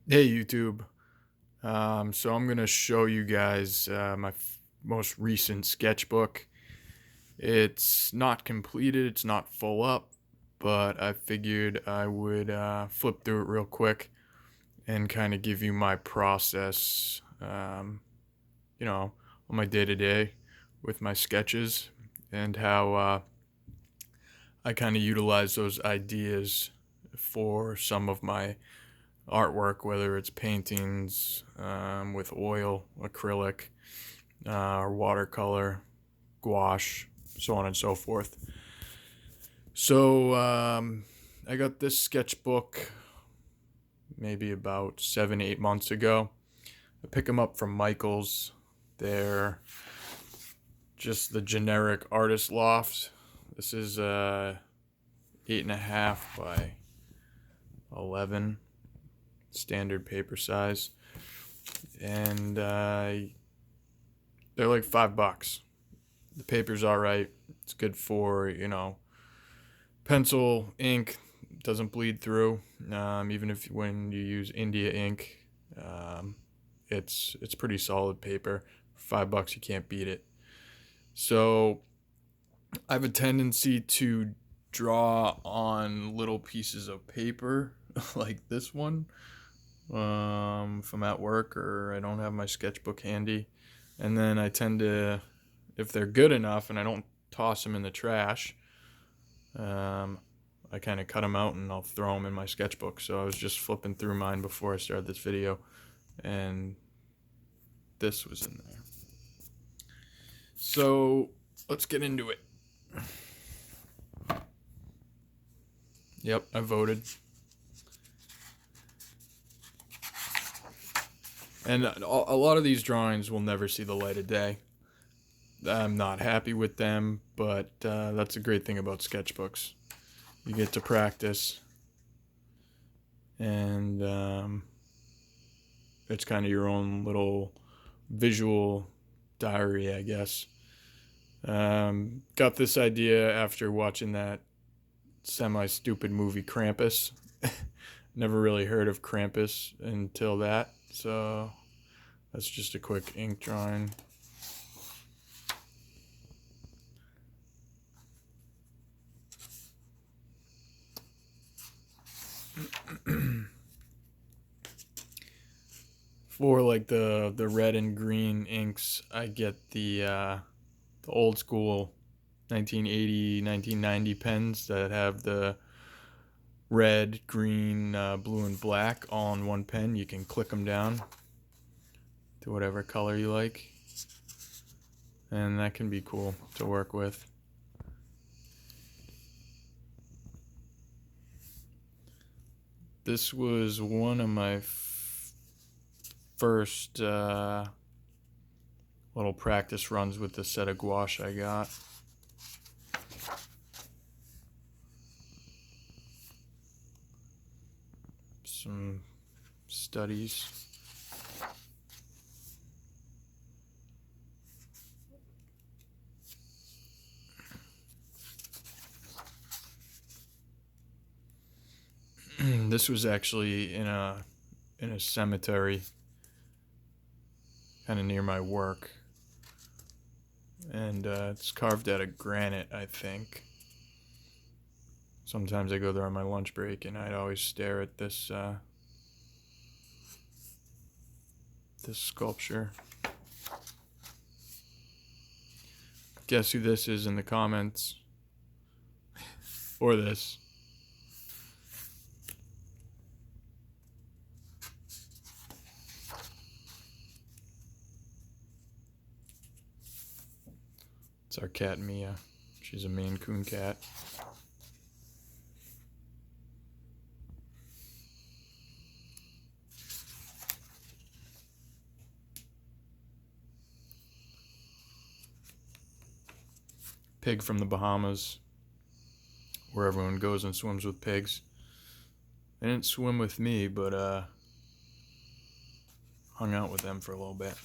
Hey YouTube. So I'm gonna show you guys my most recent sketchbook. It's not completed, it's not full up, but I figured I would flip through it real quick and kind of give you my process, you know, on my day to day with my sketches and how I kind of utilize those ideas for some of my artwork, whether it's paintings with oil, acrylic, or watercolor, gouache, so on and so forth. So I got this sketchbook maybe about 7, 8 months ago. I pick them up from Michael's. They're just the generic artist loft. This is 8.5 by 11 standard paper size, and they're like $5. The paper's all right. It's good for pencil, ink. Doesn't bleed through. Even if when you use India ink, it's pretty solid paper. For $5, you can't beat it. So I have a tendency to draw on little pieces of paper like this one, if I'm at work or I don't have my sketchbook handy. And then I tend to, if they're good enough and I don't toss them in the trash, I kind of cut them out and I'll throw them in my sketchbook. So I was just flipping through mine before I started this video, and this was in there. So let's get into it. Yep, I voted. And a lot of these drawings will never see the light of day. I'm not happy with them, but that's a great thing about sketchbooks. You get to practice, and it's kind of your own little visual diary, I guess. Got this idea after watching that semi-stupid movie Krampus. Never really heard of Krampus until that, so that's just a quick ink drawing. For like the red and green inks, I get the old school 1980, 1990 pens that have the red, green, blue, and black all in one pen. You can click them down to whatever color you like, and that can be cool to work with. This was one of my first little practice runs with the set of gouache I got. Some studies. This was actually in a cemetery kind of near my work, and it's carved out of granite, I think. Sometimes I go there on my lunch break, and I'd always stare at this this sculpture. Guess who this is in the comments? Or this. It's our cat Mia. She's a Maine Coon cat. Pig from the Bahamas, where everyone goes and swims with pigs. They didn't swim with me, but hung out with them for a little bit.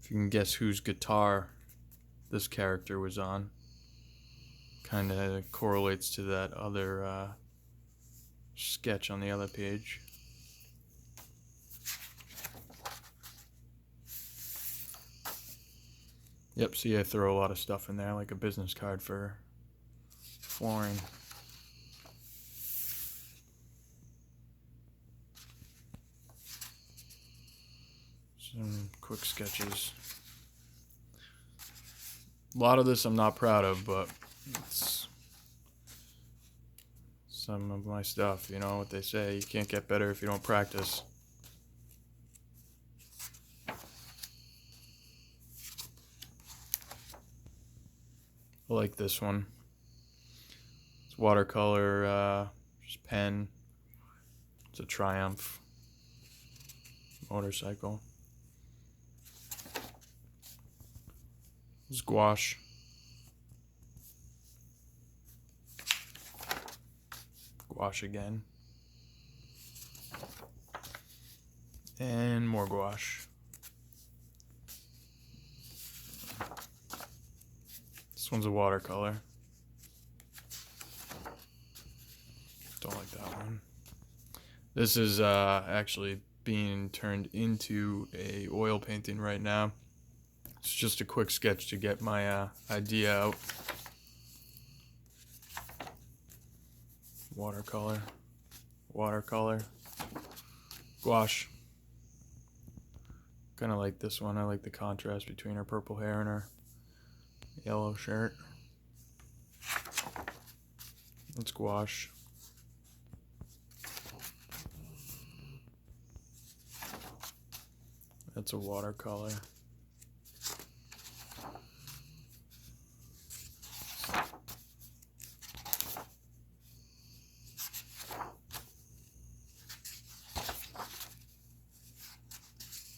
If you can guess whose guitar this character was on, kind of correlates to that other sketch on the other page. Yep, see, I throw a lot of stuff in there, like a business card for flooring. Some quick sketches. A lot of this I'm not proud of, but it's some of my stuff. You know what they say, you can't get better if you don't practice. I like this one. It's watercolor, just pen. It's a Triumph motorcycle. It's gouache. Gouache again. And more gouache. This one's a watercolor. Don't like that one. This is actually being turned into a oil painting right now. It's just a quick sketch to get my idea out. Watercolor, watercolor, gouache. Kind of like this one. I like the contrast between her purple hair and her yellow shirt. That's gouache. That's a watercolor.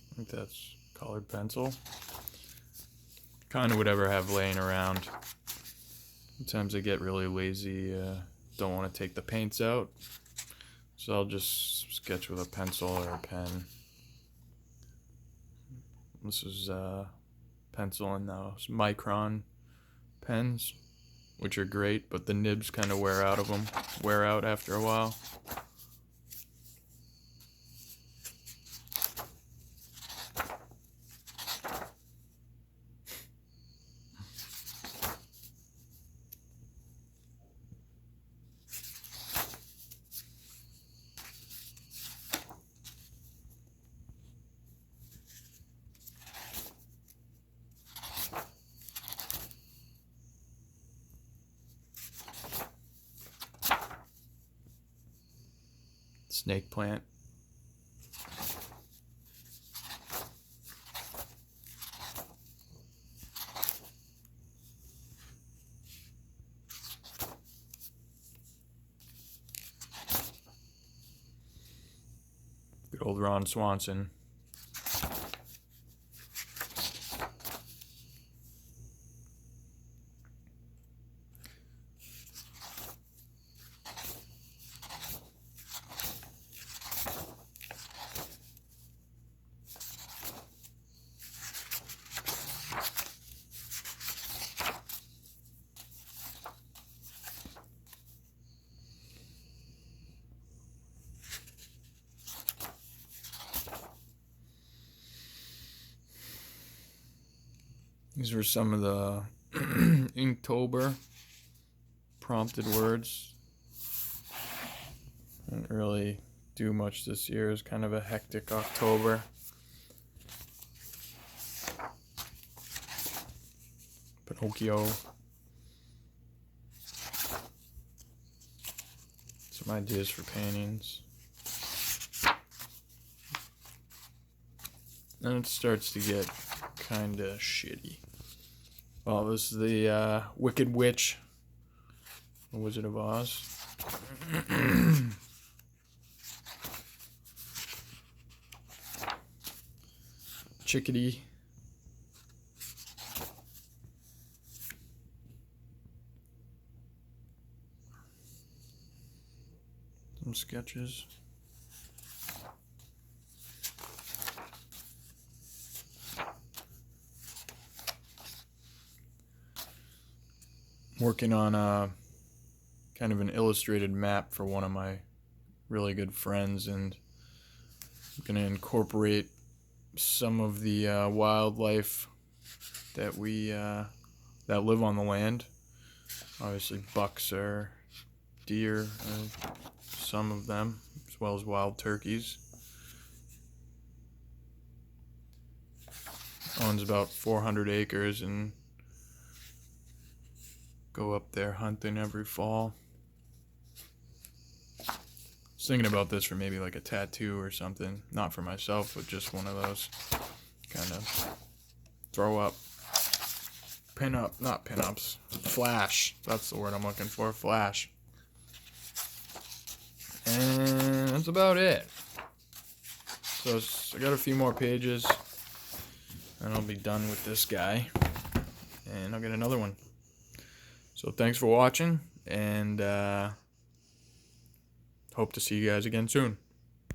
I think that's colored pencil. Kind of whatever I have laying around. Sometimes I get really lazy, don't want to take the paints out, so I'll just sketch with a pencil or a pen. This is pencil and those micron pens, which are great, but the nibs kind of wear out after a while. Snake plant. Good old Ron Swanson. These were some of the Inktober prompted words. Didn't really do much this year. It was kind of a hectic October. Pinocchio. Some ideas for paintings. And it starts to get kind of shitty. Well, this is the Wicked Witch, the Wizard of Oz. Chickadee. Some sketches. Working on a kind of an illustrated map for one of my really good friends, and I'm going to incorporate some of the wildlife that we that live on the land. Obviously, bucks or deer, some of them, as well as wild turkeys. Owns about 400 acres and go up there hunting every fall. I was thinking about this for maybe like a tattoo or something. Not for myself, but just one of those kind of throw up, pin up, not pin ups, flash. That's the word I'm looking for, flash. And that's about it. So I got a few more pages, and I'll be done with this guy, and I'll get another one. So thanks for watching, and hope to see you guys again soon.